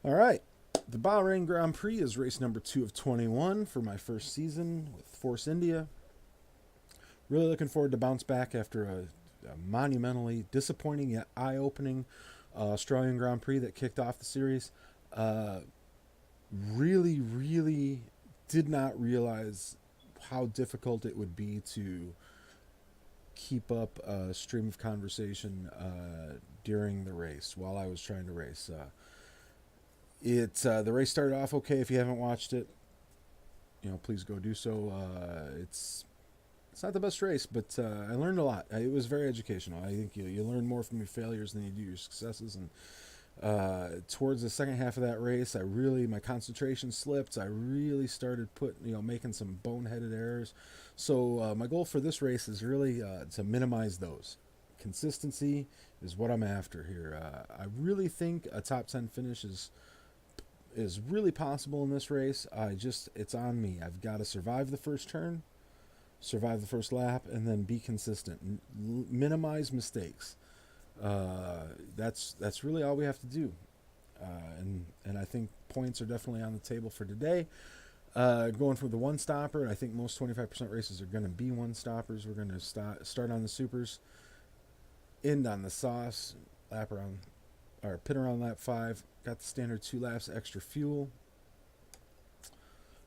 All right. The Bahrain Grand Prix is race number 2 of 21 for my first season with Force India. Really looking forward to bounce back after a monumentally disappointing yet eye-opening Australian Grand Prix that kicked off the series. Uh, really did not realize how difficult it would be to keep up a stream of conversation during the race while I was trying to race. The race started off okay. If you haven't watched it, please go do so. It's not the best race, but I learned a lot. It was very educational. I think you learn more from your failures than you do your successes. And towards the second half of that race, my concentration slipped. I really started making some boneheaded errors. So my goal for this race is really to minimize those. Consistency is what I'm after here. I really think a top 10 finish is really possible in this race. It's on me. I've got to survive the first turn, survive the first lap, and then be consistent. Minimize mistakes. That's really all we have to do. And I think points are definitely on the table for today. Going for the one stopper, I think most 25% races are going to be one stoppers. We're going to start on the supers, end on the sauce, pit around lap 5. Got the standard 2 laps, extra fuel.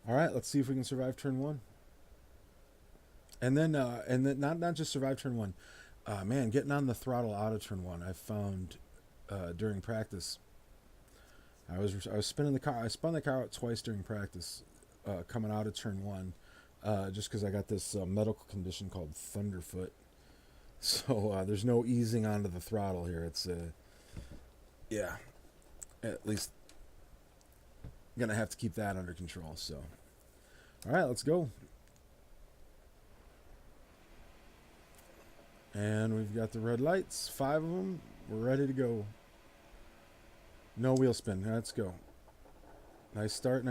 All right, let's see if we can survive turn 1. And then not just survive turn 1. Man, getting on the throttle out of turn 1, I found during practice. I was spinning the car. I spun the car out twice during practice, coming out of turn 1, just because I got this medical condition called thunderfoot. So there's no easing onto the throttle here. It's yeah, at least gonna have to keep that under control. So, all right, let's go. And we've got the red lights, 5 of them. We're ready to go. No wheel spin. Let's go. Nice start.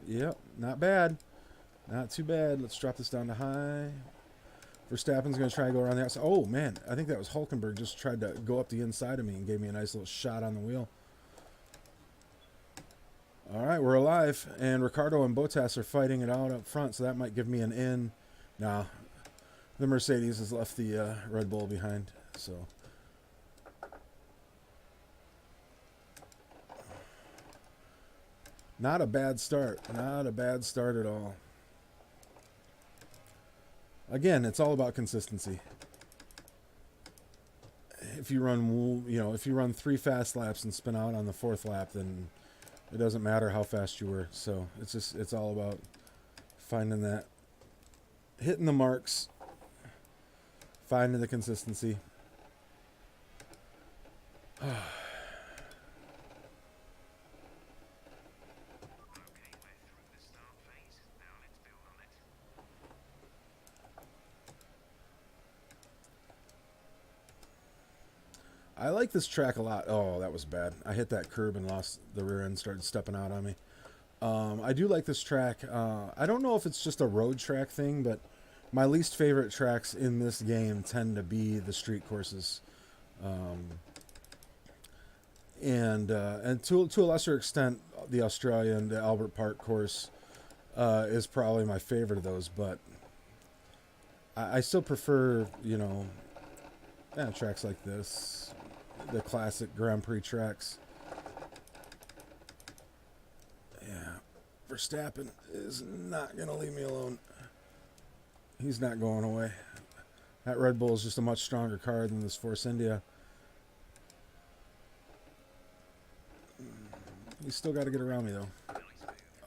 Yep, not bad. Not too bad. Let's drop this down to high. Verstappen's going to try to go around the outside. Oh, man. I think that was Hulkenberg just tried to go up the inside of me and gave me a nice little shot on the wheel. All right, we're alive. And Ricardo and Bottas are fighting it out up front, so that might give me an in. Nah, the Mercedes has left the Red Bull behind, so... Not a bad start. Not a bad start at all. Again, it's all about consistency. If you run 3 fast laps and spin out on the 4th lap, then it doesn't matter how fast you were. So it's all about finding that, hitting the marks, finding the consistency. I like this track a lot. Oh, that was bad. I hit that curb and lost the rear end, started stepping out on me. I do like this track. I don't know if it's just a road track thing, but my least favorite tracks in this game tend to be the street courses. And to a lesser extent, the Australian, the Albert Park course is probably my favorite of those, but I still prefer, tracks like this, the classic Grand Prix tracks. Yeah, Verstappen is not going to leave me alone. He's not going away. That Red Bull is just a much stronger car than this Force India. He's still got to get around me, though.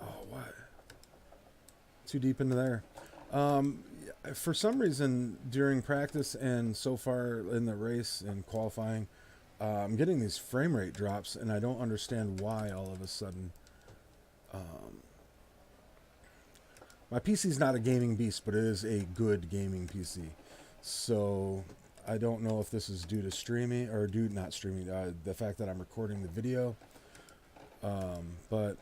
Oh, what? Too deep into there. For some reason, during practice and so far in the race and qualifying, I'm getting these frame rate drops, and I don't understand why all of a sudden. My PC's not a gaming beast, but it is a good gaming PC. So I don't know if this is due to streaming, or not streaming, the fact that I'm recording the video. But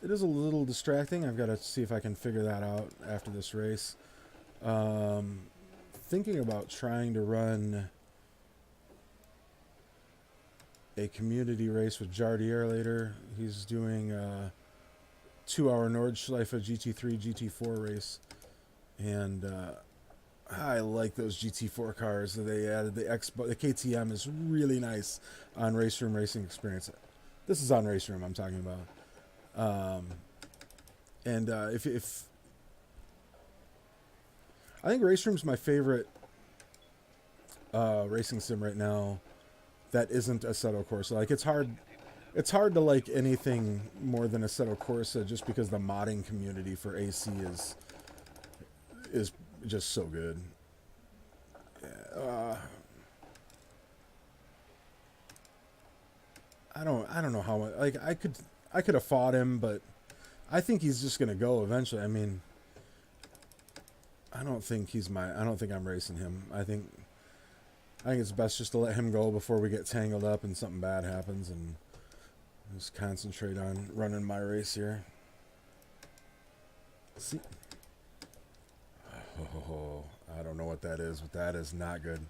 it is a little distracting. I've got to see if I can figure that out after this race. Thinking about trying to run a community race with Jardier later. He's doing a 2-hour Nordschleife GT3 GT4 race, and I like those GT4 cars. They added the KTM is really nice on Race Room Racing Experience. This is on Race Room I'm talking about. And if I think Race Room's my favorite racing sim right now that isn't Assetto Corsa. Like it's hard to like anything more than Assetto Corsa just because the modding community for AC is just so good. I don't know how much, like I could have fought him, but I think he's just gonna go eventually. I mean, I don't think I'm racing him. I think it's best just to let him go before we get tangled up and something bad happens, and just concentrate on running my race here. See? Oh, I don't know what that is, but that is not good.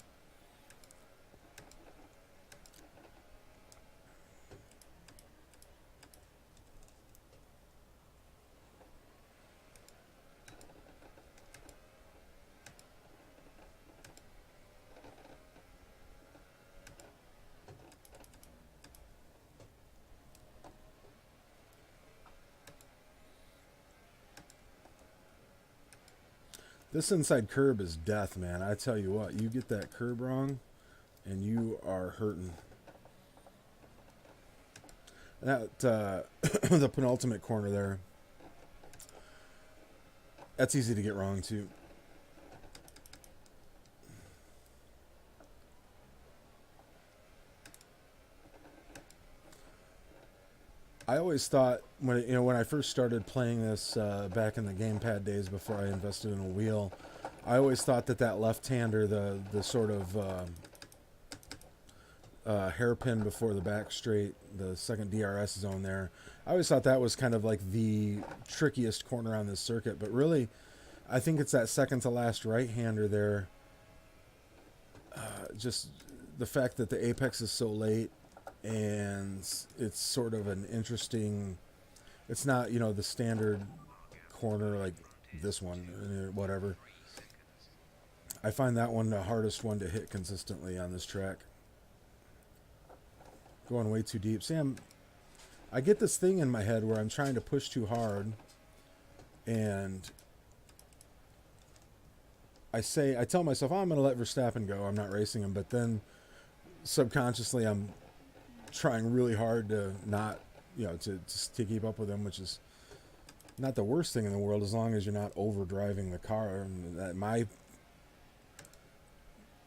This inside curb is death, man. I tell you what, you get that curb wrong, and you are hurting. That the penultimate corner there, that's easy to get wrong too. I always thought when I first started playing this back in the gamepad days before I invested in a wheel, I always thought that left-hander, the sort of hairpin before the back straight, the second DRS zone there, I always thought that was kind of like the trickiest corner on this circuit. But really, I think it's that second to last right-hander there. Just the fact that the apex is so late, and it's sort of an interesting, it's not the standard corner like this one or whatever. I find that one the hardest one to hit consistently on this track. Going way too deep. Sam, I get this thing in my head where I'm trying to push too hard, and I tell myself, oh, I'm going to let Verstappen go, I'm not racing him, but then subconsciously I'm trying really hard to not, to keep up with him, which is not the worst thing in the world as long as you're not overdriving the car. And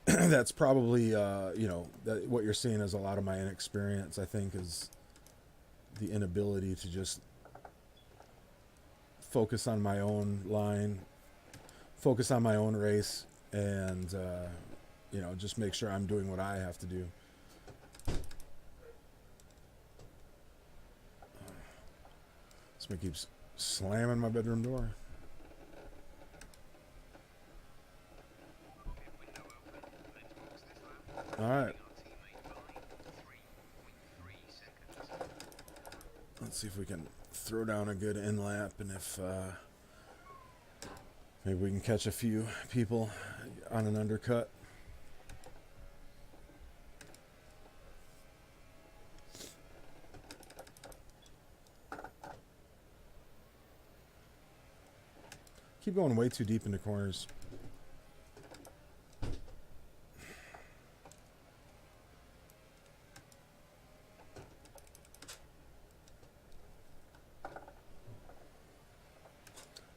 that's probably, that what you're seeing is a lot of my inexperience, I think, is the inability to just focus on my own line, focus on my own race, and, just make sure I'm doing what I have to do. Somebody keeps slamming my bedroom door. All right. Let's see if we can throw down a good in lap, and if maybe we can catch a few people on an undercut. Keep going way too deep into corners.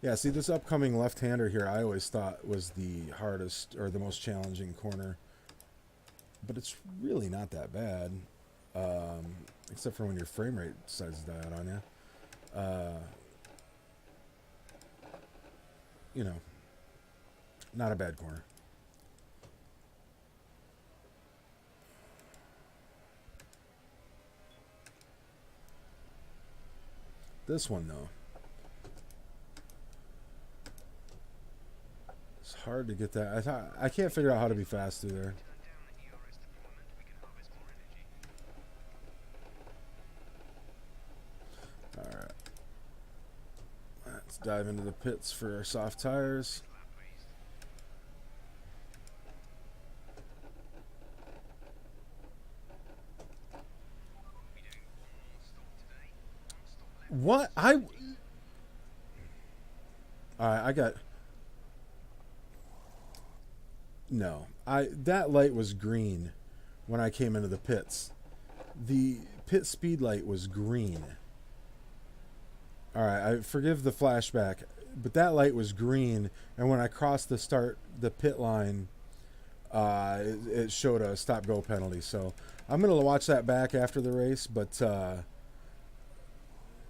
Yeah, see, this upcoming left-hander here I always thought was the hardest or the most challenging corner. But it's really not that bad. Except for when your frame rate decides to die out on you. Not a bad corner. This one, though, it's hard to get that. I can't figure out how to be fast through there. Let's dive into the pits for our soft tires. What? I got... No. That light was green when I came into the pits. The pit speed light was green. Alright, I forgive the flashback, but that light was green, and when I crossed the pit line, it showed a stop-go penalty. So I'm going to watch that back after the race, but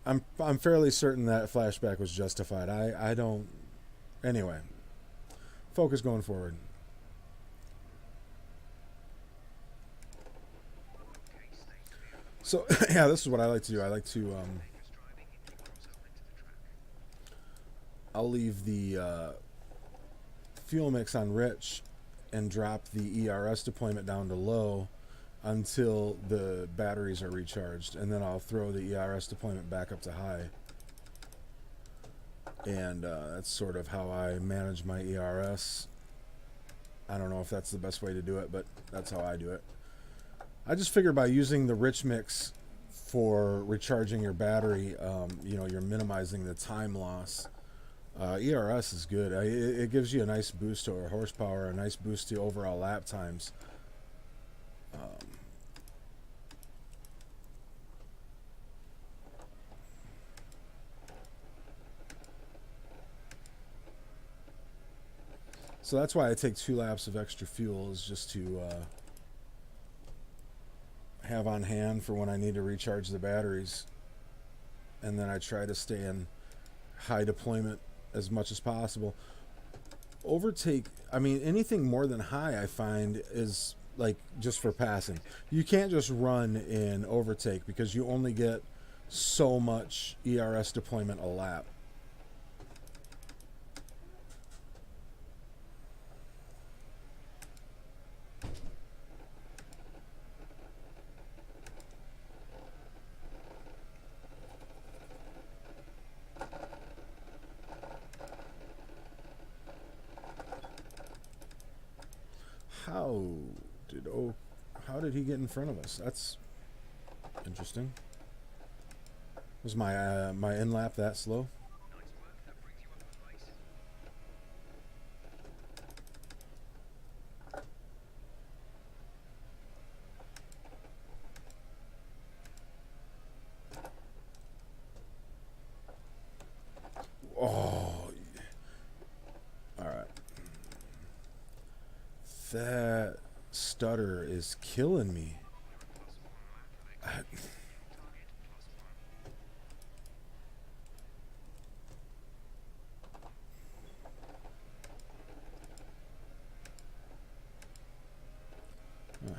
I'm fairly certain that flashback was justified. I don't... Anyway, focus going forward. So, yeah, this is what I like to do. I like to... I'll leave the fuel mix on rich and drop the ERS deployment down to low until the batteries are recharged, and then I'll throw the ERS deployment back up to high. And that's sort of how I manage my ERS. I don't know if that's the best way to do it, but that's how I do it. I just figure by using the rich mix for recharging your battery, you're minimizing the time loss. ERS is good. It gives you a nice boost to horsepower, a nice boost to overall lap times. So that's why I take 2 laps of extra fuel, is just to have on hand for when I need to recharge the batteries. And then I try to stay in high deployment as much as possible. Overtake, I mean, anything more than high I find is like just for passing. You can't just run in overtake because you only get so much ERS deployment a lap. How did he get in front of us? That's interesting. Was my my in lap that slow? Oh, all right. That stutter is killing me.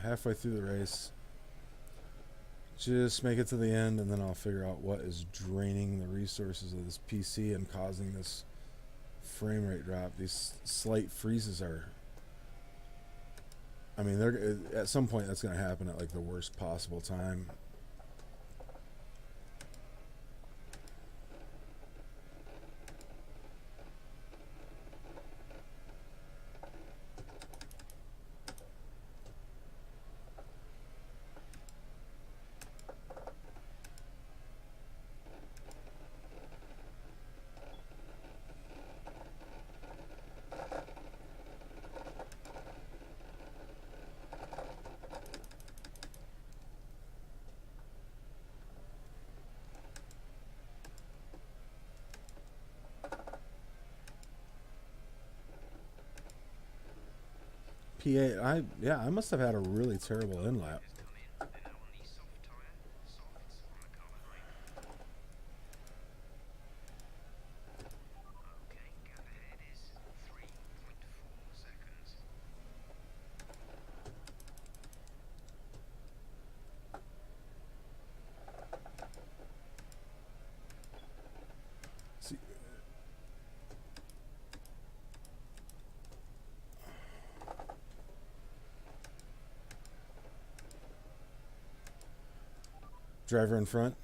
Halfway through the race, just make it to the end, and then I'll figure out what is draining the resources of this PC and causing this frame rate drop. These slight freezes are... I mean, they're at some point that's going to happen at like the worst possible time. P8, I must have had a really terrible in lap. Driver in front.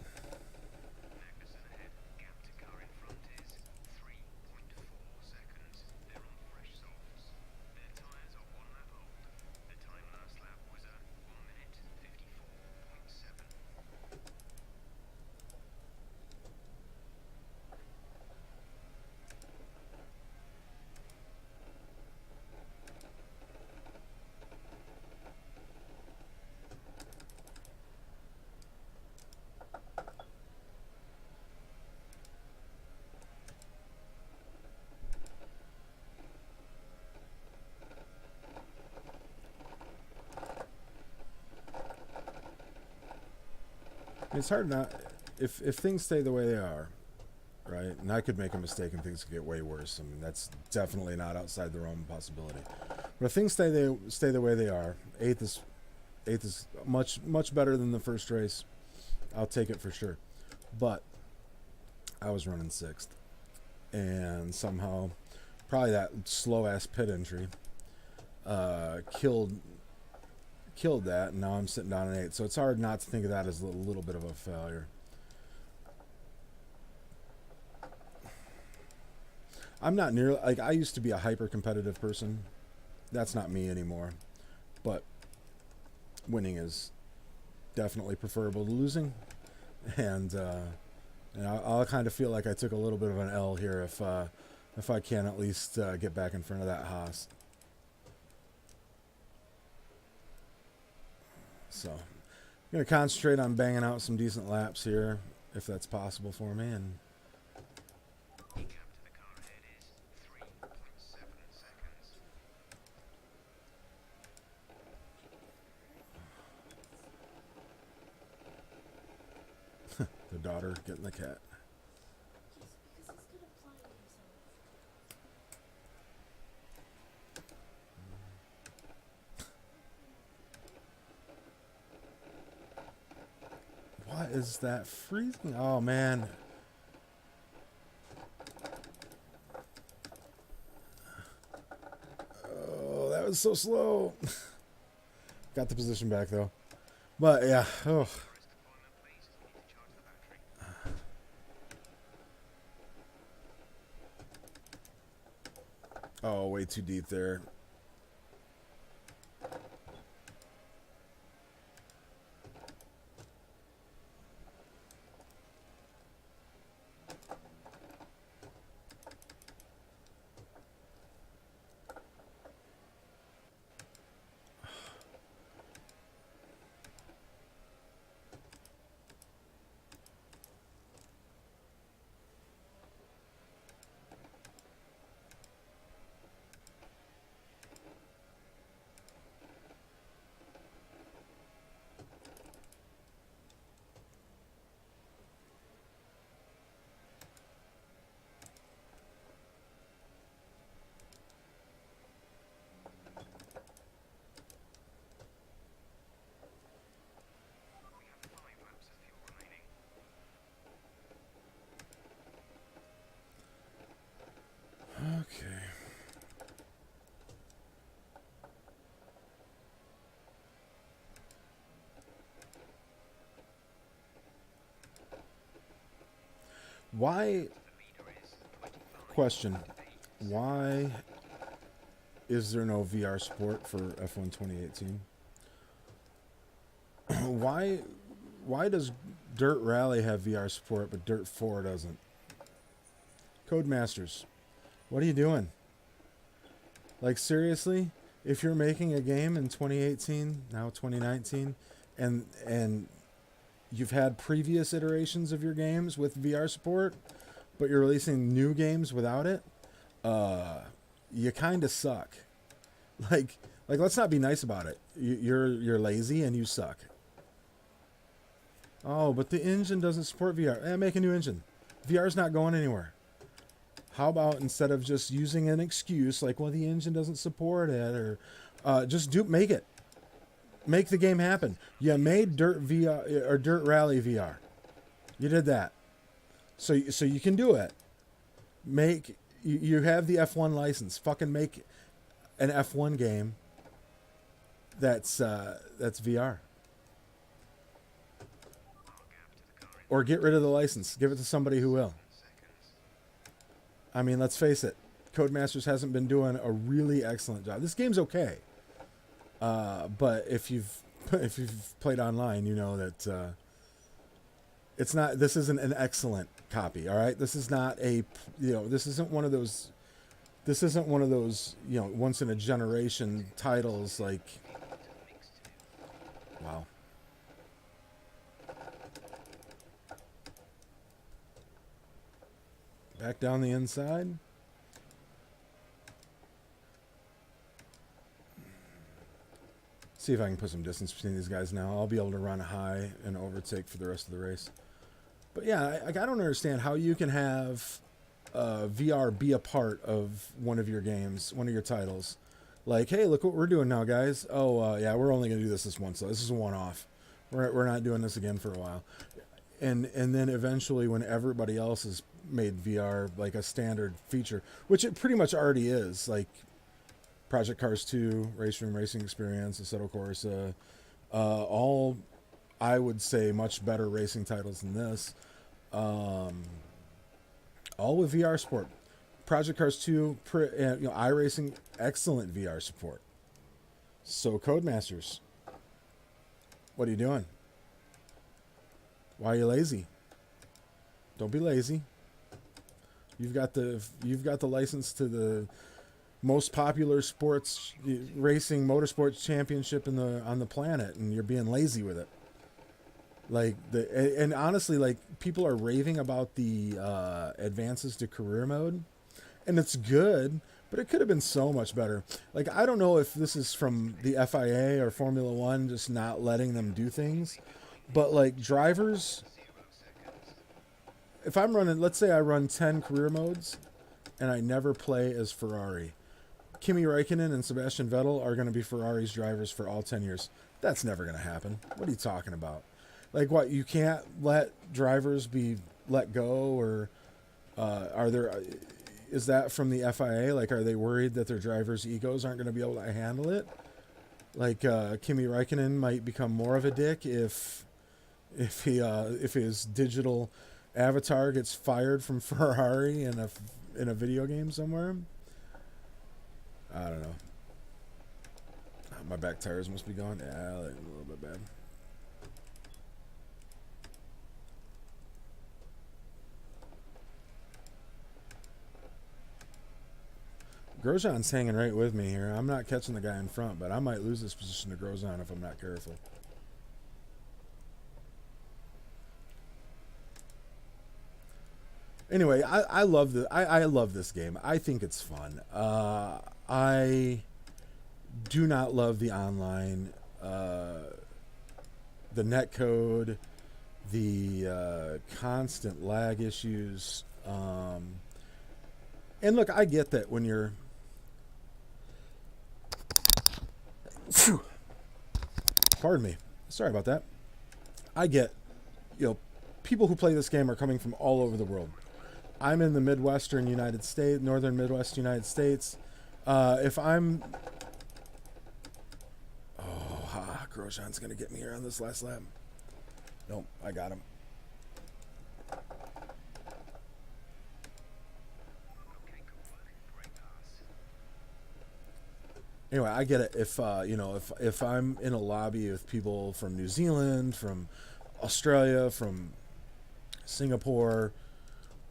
It's hard not if things stay the way they are, right? And I could make a mistake and things could get way worse. I mean, that's definitely not outside the realm of possibility. But if things stay the way they are, eighth is much better than the first race. I'll take it for sure. But I was running sixth, and somehow, probably that slow ass pit entry killed that, and now I'm sitting down at 8. So it's hard not to think of that as a little bit of a failure. I'm not nearly, like, I used to be a hyper competitive person. That's not me anymore. But winning is definitely preferable to losing, and I'll kind of feel like I took a little bit of an L here if I can at least get back in front of that Haas. So I'm going to concentrate on banging out some decent laps here, if that's possible for me. And the daughter getting the cat. What is that freezing? Oh, man. Oh, that was so slow. Got the position back, though. But, yeah. Oh. Oh, way too deep there. Okay. Why? Question. Why is there no VR support for F1 2018? Why does Dirt Rally have VR support but Dirt 4 doesn't? Codemasters, what are you doing? Like, seriously? If you're making a game in 2018, now 2019, and you've had previous iterations of your games with VR support, but you're releasing new games without it, you kind of suck. Like let's not be nice about it. You're lazy and you suck. Oh, but the engine doesn't support VR. Make a new engine. VR's not going anywhere. How about instead of just using an excuse like, well, the engine doesn't support it, or make it. Make the game happen. You made Dirt VR or Dirt Rally VR. You did that. So you can do it. You have the F1 license. Fucking make an F1 game that's VR. Or get rid of the license. Give it to somebody who will. I mean, let's face it. Codemasters hasn't been doing a really excellent job. This game's okay. But if you've played online, you know that it's not. This isn't an excellent copy. All right, this is not a. This isn't one of those. This isn't one of those. Once in a generation titles like. Wow. Back down the inside. See if I can put some distance between these guys now. I'll be able to run high and overtake for the rest of the race. But yeah, I don't understand how you can have VR be a part of one of your games, one of your titles. Like, hey, look what we're doing now, guys. Oh, yeah, we're only going to do this once. So this is a one-off. We're not doing this again for a while. And then eventually when everybody else has made VR like a standard feature, which it pretty much already is, like Project Cars 2, Race Room Racing Experience, Assetto Corsa, all, I would say, much better racing titles than this. All with VR support. Project Cars 2, iRacing, excellent VR support. So Codemasters, what are you doing? Why are you lazy? Don't be lazy. You've got the license to the most popular sports racing motorsports championship on the planet, and you're being lazy with it. And honestly, like, people are raving about the advances to career mode, and it's good, but it could have been so much better. Like, I don't know if this is from the FIA or Formula One just not letting them do things, but like drivers, if I'm running, let's say I run 10 career modes and I never play as Ferrari, Kimi Räikkönen and Sebastian Vettel are going to be Ferrari's drivers for all 10 years. That's never going to happen. What are you talking about? Like, what, you can't let drivers be let go, or is that from the FIA? Like, are they worried that their drivers' egos aren't going to be able to handle it? Like, Kimi Räikkönen might become more of a dick if his digital avatar gets fired from Ferrari in a video game somewhere. I don't know. My back tires must be gone. Yeah, a little bit bad. Grosjean's hanging right with me here. I'm not catching the guy in front, but I might lose this position to Grosjean if I'm not careful. Anyway, I love this game. I think it's fun. I do not love the online, the netcode, the constant lag issues. And look, I get that when you're... Phew. Pardon me. Sorry about that. I get, people who play this game are coming from all over the world. I'm in the Midwestern United States, Northern Midwest United States. If I'm... Grosjean's going to get me here on this last lap. Nope, I got him. Anyway, I get it. If if I'm in a lobby with people from New Zealand, from Australia, from Singapore,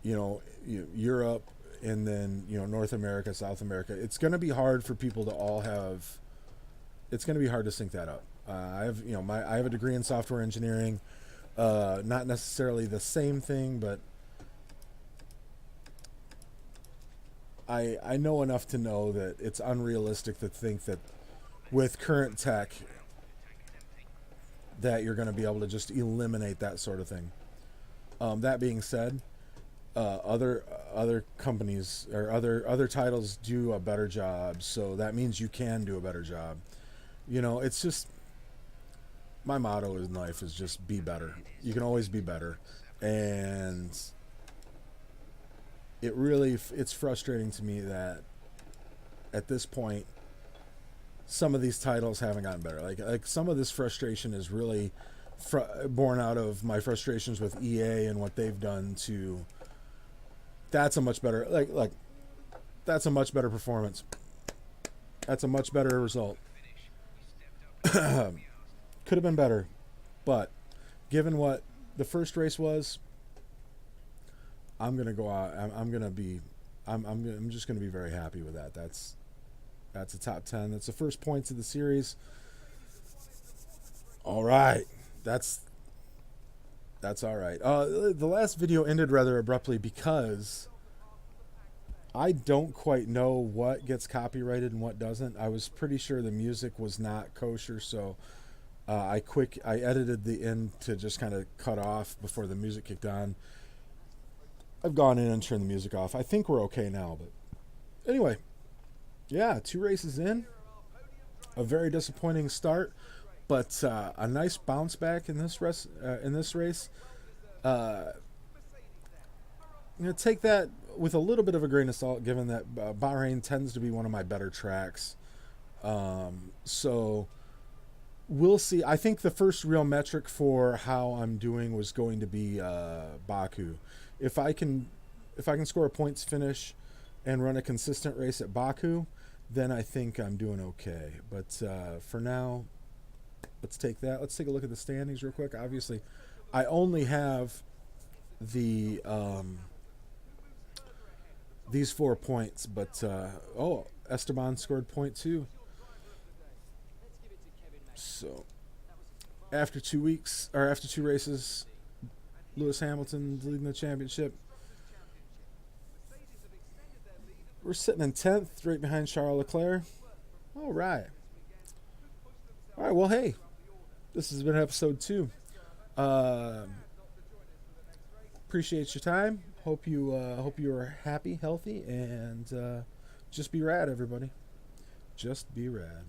Europe, and then North America, South America, it's going to be hard for people to all have. It's going to be hard to sync that up. I have a degree in software engineering, not necessarily the same thing, but I know enough to know that it's unrealistic to think that with current tech that you're going to be able to just eliminate that sort of thing. That being said, other companies or other titles do a better job, so that means you can do a better job. It's just, my motto in life is just be better. You can always be better, and it's frustrating to me that at this point some of these titles haven't gotten better. Like some of this frustration is really born out of my frustrations with EA and what they've done to. That's a much better that's a much better performance. That's a much better result. Could have been better, but given what the first race was, I'm gonna go out. I'm just gonna be very happy with that. That's a top 10. That's the first points of the series. All right, that's all right. The last video ended rather abruptly because I don't quite know what gets copyrighted and what doesn't. I was pretty sure the music was not kosher, so I edited the end to just kind of cut off before the music kicked on. I've gone in and turned the music off. I think we're okay now, but anyway, yeah, 2 races in, a very disappointing start, but a nice bounce back in this race. Uh, take that with a little bit of a grain of salt, given that Bahrain tends to be one of my better tracks. So we'll see. I think the first real metric for how I'm doing was going to be Baku. If I can, if I can score a points finish and run a consistent race at Baku, then I think I'm doing okay. But for now, let's take that. Let's take a look at the standings real quick. Obviously, I only have the these 4 points, but Esteban scored point too. So after 2 weeks, or after 2 races, Lewis Hamilton's leading the championship. We're sitting in 10th, right behind Charles Leclerc. All right. All right, well, hey, this has been episode 2. Appreciate your time. Hope you are happy, healthy, and just be rad, everybody. Just be rad.